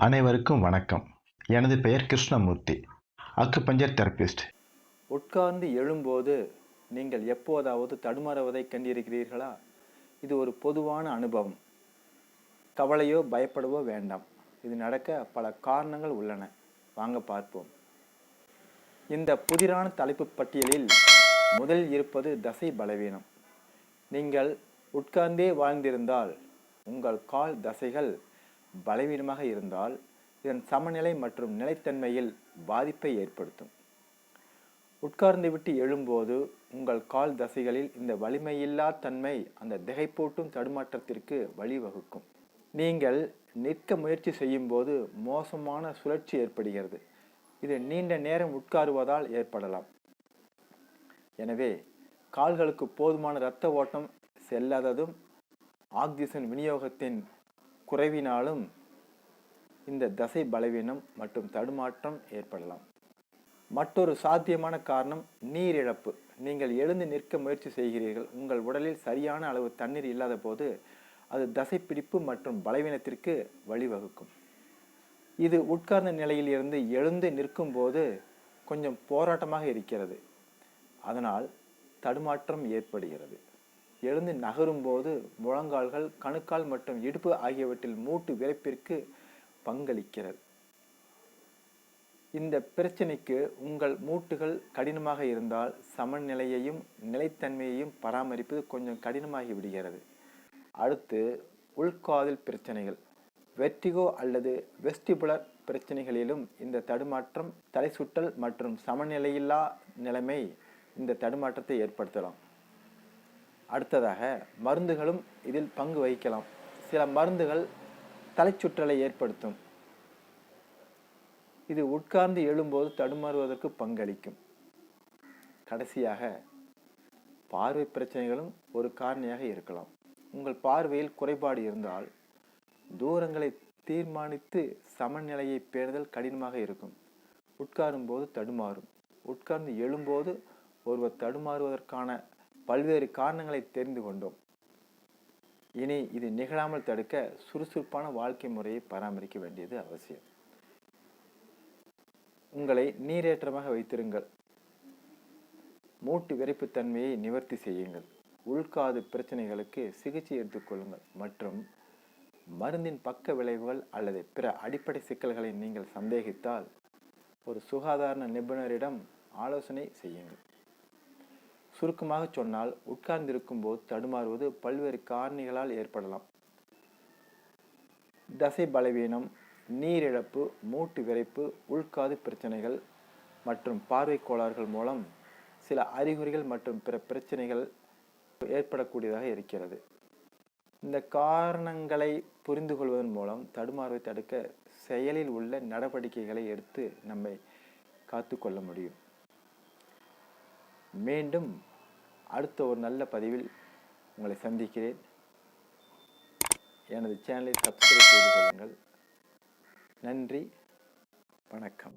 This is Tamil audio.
அனைவருக்கும் வணக்கம். எனது பெயர் கிருஷ்ணமூர்த்தி, அக்குபஞ்சர் தெரபிஸ்ட். உட்கார்ந்து எழும்போது நீங்கள் எப்போதாவது தடுமாறுவதை கண்டிருக்கிறீர்களா? இது ஒரு பொதுவான அனுபவம். கவலையோ பயப்படவோ வேண்டாம். இது நடக்க பல காரணங்கள் உள்ளன. வாங்க பார்ப்போம். இந்த புதிரான தலைப்பு பட்டியலில் முதலில் இருப்பது தசை பலவீனம். நீங்கள் உட்கார்ந்தே வாழ்ந்திருந்தால் உங்கள் கால் தசைகள் பலவீனமாக இருந்தால் இதன் சமநிலை மற்றும் நிலைத்தன்மையில் பாதிப்பை ஏற்படுத்தும். உட்கார்ந்து விட்டு எழும்போது உங்கள் கால் தசைகளில் இந்த வலிமையில்லா தன்மை அந்த திகைப்பூட்டும் தடுமாற்றத்திற்கு வழிவகுக்கும். நீங்கள் நிற்க முயற்சி செய்யும் போது மோசமான சுழற்சி ஏற்படுகிறது. இது நீண்ட நேரம் உட்காருவதால் ஏற்படலாம். எனவே கால்களுக்கு போதுமான இரத்த ஓட்டம் செல்லாததும் ஆக்சிஜன் விநியோகத்தின் குறைவினாலும் இந்த தசை பலவீனம் மற்றும் தடுமாற்றம் ஏற்படலாம். மற்றொரு சாத்தியமான காரணம் நீரிழப்பு. நீங்கள் எழுந்து நிற்க முயற்சி செய்கிறீர்கள். உங்கள் உடலில் சரியான அளவு தண்ணீர் இல்லாத போது அது தசைப்பிடிப்பு மற்றும் பலவீனத்திற்கு வழிவகுக்கும். இது உட்கார்ந்த நிலையில் இருந்து எழுந்து நிற்கும் போது கொஞ்சம் போராட்டமாக இருக்கிறது. அதனால் தடுமாற்றம் ஏற்படுகிறது. எழுந்து நகரும் போது முழங்கால்கள், கணுக்கால் மற்றும் இடுப்பு ஆகியவற்றில் மூட்டு விறைப்பிற்கு பங்களிக்கிறது. இந்த பிரச்சனைக்கு உங்கள் மூட்டுகள் கடினமாக இருந்தால் சமநிலையையும் நிலைத்தன்மையையும் பராமரிப்பது கொஞ்சம் கடினமாகி விடுகிறது. அடுத்து உள்காதில் பிரச்சனைகள், வெர்டிகோ அல்லது வெஸ்டிபுலர் பிரச்சனைகளிலும் இந்த தடுமாற்றம், தலை சுற்றல் மற்றும் சமநிலையில்லா நிலைமை இந்த தடுமாற்றத்தை ஏற்படுத்தலாம். அடுத்ததாக மருந்துகளும் இதில் பங்கு வகிக்கலாம். சில மருந்துகள் தலை சுற்றலை ஏற்படுத்தும். இது உட்கார்ந்து எழும்போது தடுமாறுவதற்கு பங்களிக்கும். கடைசியாக பார்வை பிரச்சனைகளும் ஒரு காரணியாக இருக்கலாம். உங்கள் பார்வையில் குறைபாடு இருந்தால் தூரங்களை தீர்மானித்து சமநிலையை பேணுதல் கடினமாக இருக்கும். உட்காரும் போது தடுமாறும். உட்கார்ந்து எழும்போது ஒருவர் தடுமாறுவதற்கான பல்வேறு காரணங்களை தெரிந்து கொண்டோம். இனி இது நிகழாமல் தடுக்க சுறுசுறுப்பான வாழ்க்கை முறையை பராமரிக்க வேண்டியது அவசியம். உங்களை நீரேற்றமாக வைத்திருங்கள். மூட்டு விறைப்புத்தன்மையை நிவர்த்தி செய்யுங்கள். உள்காது பிரச்சனைகளுக்கு சிகிச்சை எடுத்துக்கொள்ளுங்கள் மற்றும் மருந்தின் பக்க விளைவுகள் அல்லது பிற அடிப்படை சிக்கல்களை நீங்கள் சந்தேகித்தால் ஒரு சுகாதார நிபுணரிடம் ஆலோசனை செய்யுங்கள். சுருக்கமாக சொன்னால், உட்கார்ந்திருக்கும் போது தடுமாறுவது பல்வேறு காரணிகளால் ஏற்படலாம். தசை பலவீனம், நீரிழப்பு, மூட்டு விறைப்பு, உள்காது பிரச்சனைகள் மற்றும் பார்வை கோளாறுகள் மூலம் சில அறிகுறிகள் மற்றும் பிற பிரச்சனைகள் ஏற்படக்கூடியதாக இருக்கிறது. இந்த காரணங்களை புரிந்து கொள்வதன் மூலம் தடுமாறுவை தடுக்க செயலில் உள்ள நடவடிக்கைகளை எடுத்து நம்மை காத்து கொள்ள முடியும். மீண்டும் அடுத்த ஒரு நல்ல பதிவில் உங்களை சந்திக்கிறேன். எனது சேனலை சப்ஸ்கிரைப் செய்து கொள்ளுங்கள். நன்றி, வணக்கம்.